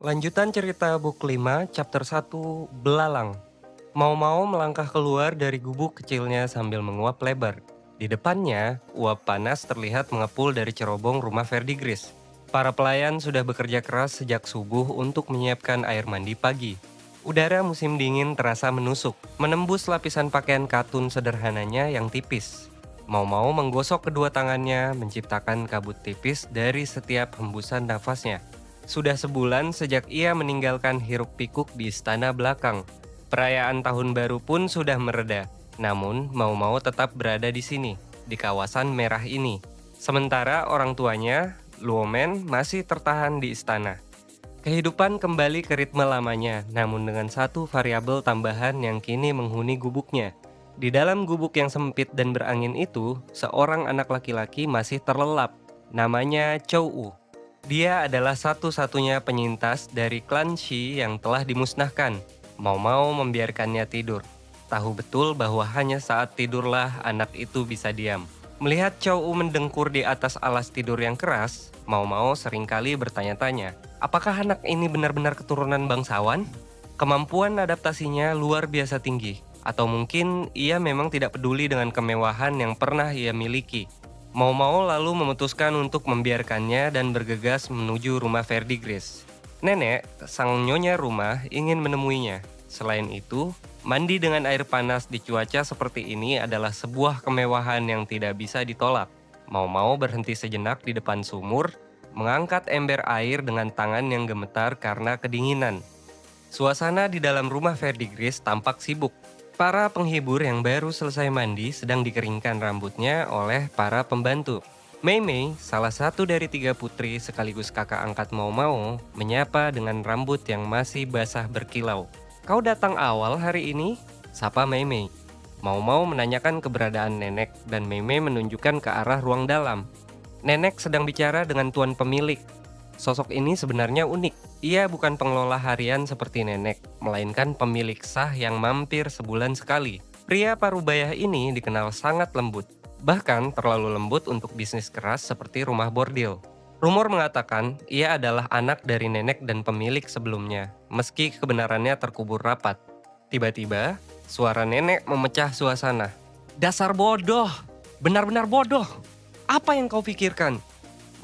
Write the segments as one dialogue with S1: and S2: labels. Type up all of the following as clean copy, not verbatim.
S1: Lanjutan cerita Book 5, Chapter 1, Belalang. Mau-mau melangkah keluar dari gubuk kecilnya sambil menguap lebar. Di depannya, uap panas terlihat mengepul dari cerobong rumah Verdigris. Para pelayan sudah bekerja keras sejak subuh untuk menyiapkan air mandi pagi. Udara musim dingin terasa menusuk, menembus lapisan pakaian katun sederhananya yang tipis. Mau-mau menggosok kedua tangannya, menciptakan kabut tipis dari setiap hembusan nafasnya. Sudah sebulan sejak ia meninggalkan hiruk-pikuk di istana belakang. Perayaan tahun baru pun sudah mereda. Namun, mau-mau tetap berada di sini, di kawasan merah ini. Sementara orang tuanya, Luomen, masih tertahan di istana. Kehidupan kembali ke ritme lamanya, namun dengan satu variabel tambahan yang kini menghuni gubuknya. Di dalam gubuk yang sempit dan berangin itu, seorang anak laki-laki masih terlelap. Namanya Chou. Dia adalah satu-satunya penyintas dari klan Shi yang telah dimusnahkan. Mau-mau membiarkannya tidur. Tahu betul bahwa hanya saat tidurlah anak itu bisa diam. Melihat Chow mendengkur di atas alas tidur yang keras, Mau-mau seringkali bertanya-tanya, apakah anak ini benar-benar keturunan bangsawan? Kemampuan adaptasinya luar biasa tinggi, atau mungkin ia memang tidak peduli dengan kemewahan yang pernah ia miliki. Mau-mau lalu memutuskan untuk membiarkannya dan bergegas menuju rumah Verdigris. Nenek, sang nyonya rumah, ingin menemuinya. Selain itu, mandi dengan air panas di cuaca seperti ini adalah sebuah kemewahan yang tidak bisa ditolak. Mau-mau berhenti sejenak di depan sumur, mengangkat ember air dengan tangan yang gemetar karena kedinginan. Suasana di dalam rumah Verdigris tampak sibuk. Para penghibur yang baru selesai mandi sedang dikeringkan rambutnya oleh para pembantu. Mei Mei, salah satu dari tiga putri sekaligus kakak angkat Mau-Mau, menyapa dengan rambut yang masih basah berkilau. "Kau datang awal hari ini?" sapa Mei Mei. Mau-Mau menanyakan keberadaan nenek dan Mei Mei menunjukkan ke arah ruang dalam. Nenek sedang bicara dengan tuan pemilik. Sosok ini sebenarnya unik. Ia bukan pengelola harian seperti nenek, melainkan pemilik sah yang mampir sebulan sekali. Pria parubaya ini dikenal sangat lembut, bahkan terlalu lembut untuk bisnis keras seperti rumah bordil. Rumor mengatakan ia adalah anak dari nenek dan pemilik sebelumnya, meski kebenarannya terkubur rapat. Tiba-tiba, suara nenek memecah suasana. "Dasar bodoh! Benar-benar bodoh! Apa yang kau pikirkan?"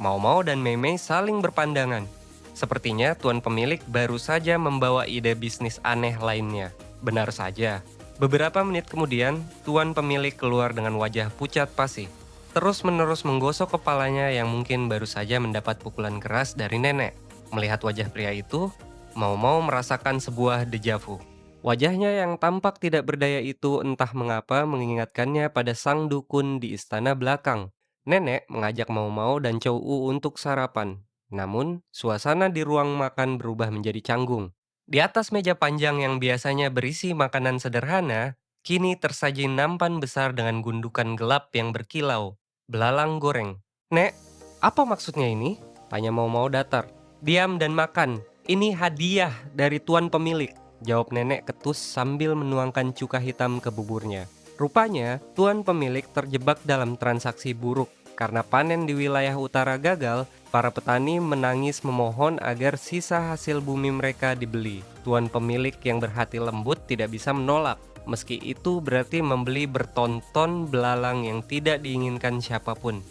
S1: Mau-mau dan Mei-Mei saling berpandangan. Sepertinya tuan pemilik baru saja membawa ide bisnis aneh lainnya. Benar saja. Beberapa menit kemudian, tuan pemilik keluar dengan wajah pucat pasi. Terus-menerus menggosok kepalanya yang mungkin baru saja mendapat pukulan keras dari nenek. Melihat wajah pria itu, Mau-mau merasakan sebuah dejavu. Wajahnya yang tampak tidak berdaya itu entah mengapa mengingatkannya pada sang dukun di istana belakang. Nenek mengajak Mau-Mau dan Chow untuk sarapan. Namun, suasana di ruang makan berubah menjadi canggung. Di atas meja panjang yang biasanya berisi makanan sederhana, kini tersaji nampan besar dengan gundukan gelap yang berkilau. Belalang goreng. "Nek, apa maksudnya ini?" tanya Mau-Mau datar. "Diam dan makan. Ini hadiah dari tuan pemilik," jawab nenek ketus sambil menuangkan cuka hitam ke buburnya. Rupanya, tuan pemilik terjebak dalam transaksi buruk. Karena panen di wilayah utara gagal, para petani menangis memohon agar sisa hasil bumi mereka dibeli. Tuan pemilik yang berhati lembut tidak bisa menolak, meski itu berarti membeli bertonton belalang yang tidak diinginkan siapapun.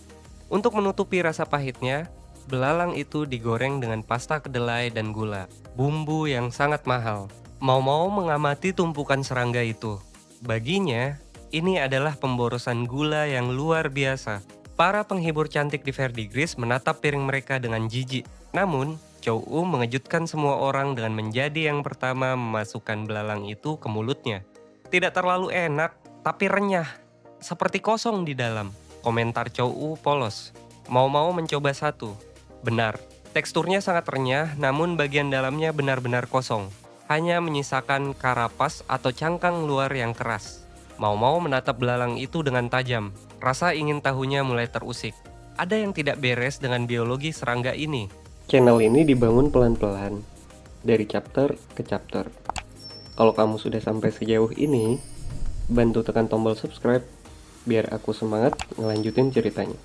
S1: Untuk menutupi rasa pahitnya, belalang itu digoreng dengan pasta kedelai dan gula, bumbu yang sangat mahal. Mau-mau mengamati tumpukan serangga itu. Baginya, ini adalah pemborosan gula yang luar biasa. Para penghibur cantik di Verdigris menatap piring mereka dengan jijik. Namun, Chow mengejutkan semua orang dengan menjadi yang pertama memasukkan belalang itu ke mulutnya. "Tidak terlalu enak, tapi renyah. Seperti kosong di dalam," komentar Chow polos. Mau-mau mencoba satu. Benar, teksturnya sangat renyah namun bagian dalamnya benar-benar kosong. Hanya menyisakan karapas atau cangkang luar yang keras. Mau-mau menatap belalang itu dengan tajam. Rasa ingin tahunya mulai terusik. Ada yang tidak beres dengan biologi serangga ini. Channel ini dibangun pelan-pelan, dari chapter ke chapter. Kalau kamu sudah sampai sejauh ini, bantu tekan tombol subscribe, biar aku semangat ngelanjutin ceritanya.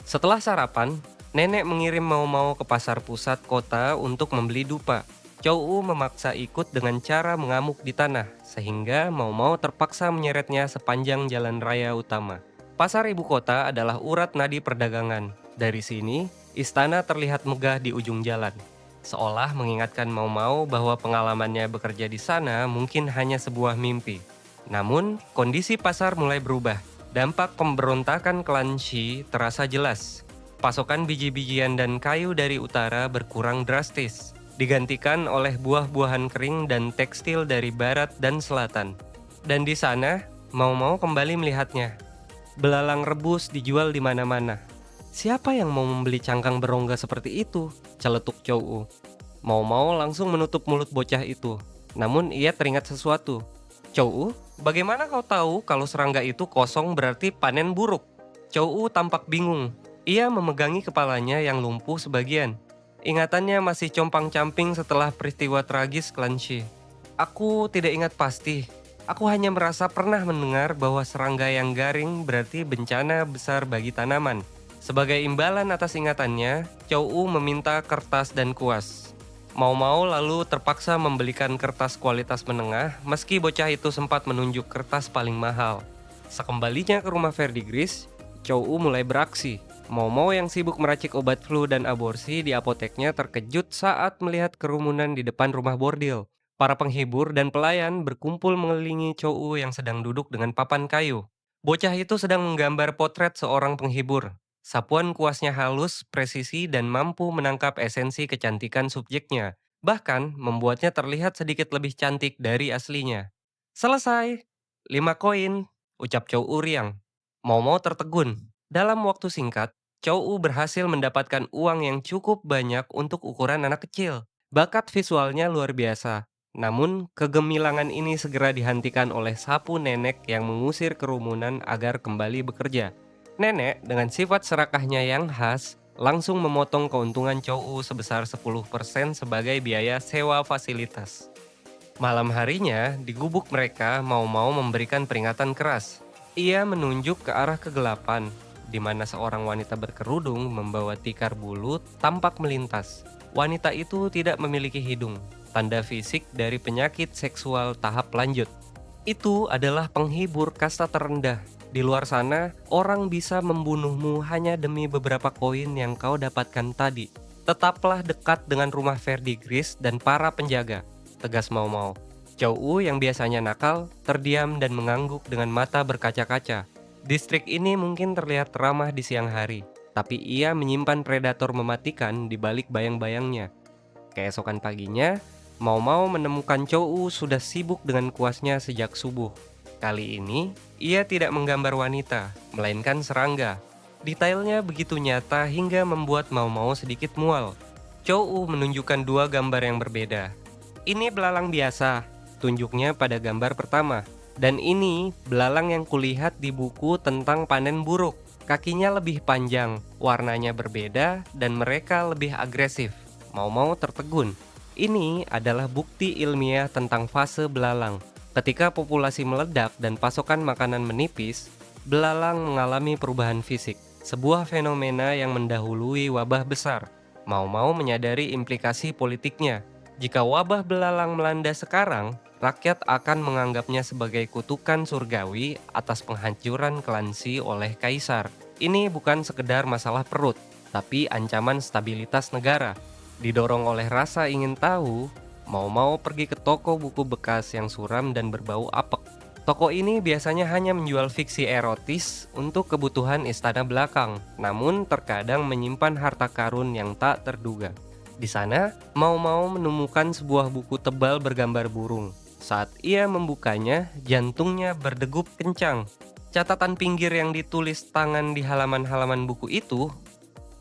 S1: Setelah sarapan, nenek mengirim Mau-Mau ke pasar pusat kota untuk membeli dupa. Chow memaksa ikut dengan cara mengamuk di tanah, sehingga mau-mau terpaksa menyeretnya sepanjang jalan raya utama. Pasar ibu kota adalah urat nadi perdagangan. Dari sini, istana terlihat megah di ujung jalan. Seolah mengingatkan mau-mau bahwa pengalamannya bekerja di sana mungkin hanya sebuah mimpi. Namun, kondisi pasar mulai berubah. Dampak pemberontakan klan Shi terasa jelas. Pasokan biji-bijian dan kayu dari utara berkurang drastis, digantikan oleh buah-buahan kering dan tekstil dari barat dan selatan. Dan di sana, mau-mau kembali melihatnya. Belalang rebus dijual di mana-mana. Siapa yang mau membeli cangkang berongga seperti itu? Celetuk Chow. Mau-mau langsung menutup mulut bocah itu. Namun ia teringat sesuatu. Chow, bagaimana kau tahu kalau serangga itu kosong berarti panen buruk? Chow tampak bingung. Ia memegangi kepalanya yang lumpuh sebagian. Ingatannya masih compang-camping setelah peristiwa tragis klan Shi. Aku tidak ingat pasti. Aku hanya merasa pernah mendengar bahwa serangga yang garing berarti bencana besar bagi tanaman. Sebagai imbalan atas ingatannya, Chow meminta kertas dan kuas. Mau-mau lalu terpaksa membelikan kertas kualitas menengah meski bocah itu sempat menunjuk kertas paling mahal. Sekembalinya ke rumah Verdigris, Chow mulai beraksi. Mau-mau yang sibuk meracik obat flu dan aborsi di apoteknya terkejut saat melihat kerumunan di depan rumah bordil. Para penghibur dan pelayan berkumpul mengelilingi Chow yang sedang duduk dengan papan kayu. Bocah itu sedang menggambar potret seorang penghibur. Sapuan kuasnya halus, presisi, dan mampu menangkap esensi kecantikan subjeknya. Bahkan membuatnya terlihat sedikit lebih cantik dari aslinya. Selesai. 5 koin, ucap Chow riang. Mau-mau tertegun. Dalam waktu singkat, Chow berhasil mendapatkan uang yang cukup banyak untuk ukuran anak kecil. Bakat visualnya luar biasa. Namun, kegemilangan ini segera dihentikan oleh sapu nenek yang mengusir kerumunan agar kembali bekerja. Nenek, dengan sifat serakahnya yang khas, langsung memotong keuntungan Chow sebesar 10% sebagai biaya sewa fasilitas. Malam harinya, di gubuk mereka mau-mau memberikan peringatan keras. Ia menunjuk ke arah kegelapan, di mana seorang wanita berkerudung membawa tikar bulu tampak melintas. Wanita itu tidak memiliki hidung, tanda fisik dari penyakit seksual tahap lanjut. Itu adalah penghibur kasta terendah. Di luar sana, orang bisa membunuhmu hanya demi beberapa koin yang kau dapatkan tadi. Tetaplah dekat dengan rumah Verdigris dan para penjaga, tegas mau-mau. Chow yang biasanya nakal, terdiam dan mengangguk dengan mata berkaca-kaca. Distrik ini mungkin terlihat ramah di siang hari, tapi ia menyimpan predator mematikan di balik bayang-bayangnya. Keesokan paginya, mau-mau menemukan Chow sudah sibuk dengan kuasnya sejak subuh. Kali ini, ia tidak menggambar wanita, melainkan serangga. Detailnya begitu nyata hingga membuat mau-mau sedikit mual. Chow menunjukkan 2 gambar yang berbeda. Ini belalang biasa, tunjuknya pada gambar pertama. Dan ini belalang yang kulihat di buku tentang panen buruk. Kakinya lebih panjang, warnanya berbeda, dan mereka lebih agresif. Mau-mau tertegun. Ini adalah bukti ilmiah tentang fase belalang. Ketika populasi meledak dan pasokan makanan menipis, belalang mengalami perubahan fisik. Sebuah fenomena yang mendahului wabah besar. Mau-mau menyadari implikasi politiknya. Jika wabah belalang melanda sekarang, rakyat akan menganggapnya sebagai kutukan surgawi atas penghancuran klan Shi oleh kaisar. Ini bukan sekedar masalah perut, tapi ancaman stabilitas negara. Didorong oleh rasa ingin tahu, mau-mau pergi ke toko buku bekas yang suram dan berbau apek. Toko ini biasanya hanya menjual fiksi erotis untuk kebutuhan istana belakang, namun terkadang menyimpan harta karun yang tak terduga. Di sana, mau-mau menemukan sebuah buku tebal bergambar burung. Saat ia membukanya, jantungnya berdegup kencang. Catatan pinggir yang ditulis tangan di halaman-halaman buku itu,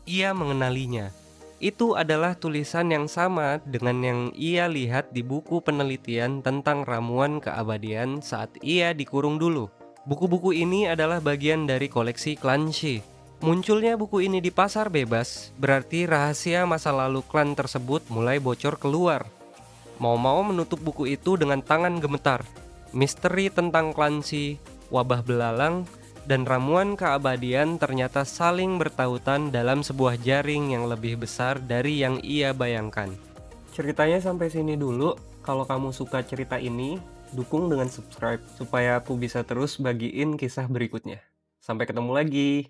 S1: ia mengenalinya. Itu adalah tulisan yang sama dengan yang ia lihat di buku penelitian tentang ramuan keabadian saat ia dikurung dulu. Buku-buku ini adalah bagian dari koleksi klan Shi. Munculnya buku ini di pasar bebas, berarti rahasia masa lalu klan tersebut mulai bocor keluar. Mau-mau menutup buku itu dengan tangan gemetar. Misteri tentang klan Shi, wabah belalang, dan ramuan keabadian ternyata saling bertautan dalam sebuah jaring yang lebih besar dari yang ia bayangkan. ceritanya sampai sini dulu. Kalau kamu suka cerita ini, dukung dengan subscribe supaya aku bisa terus bagiin kisah berikutnya. Sampai ketemu lagi.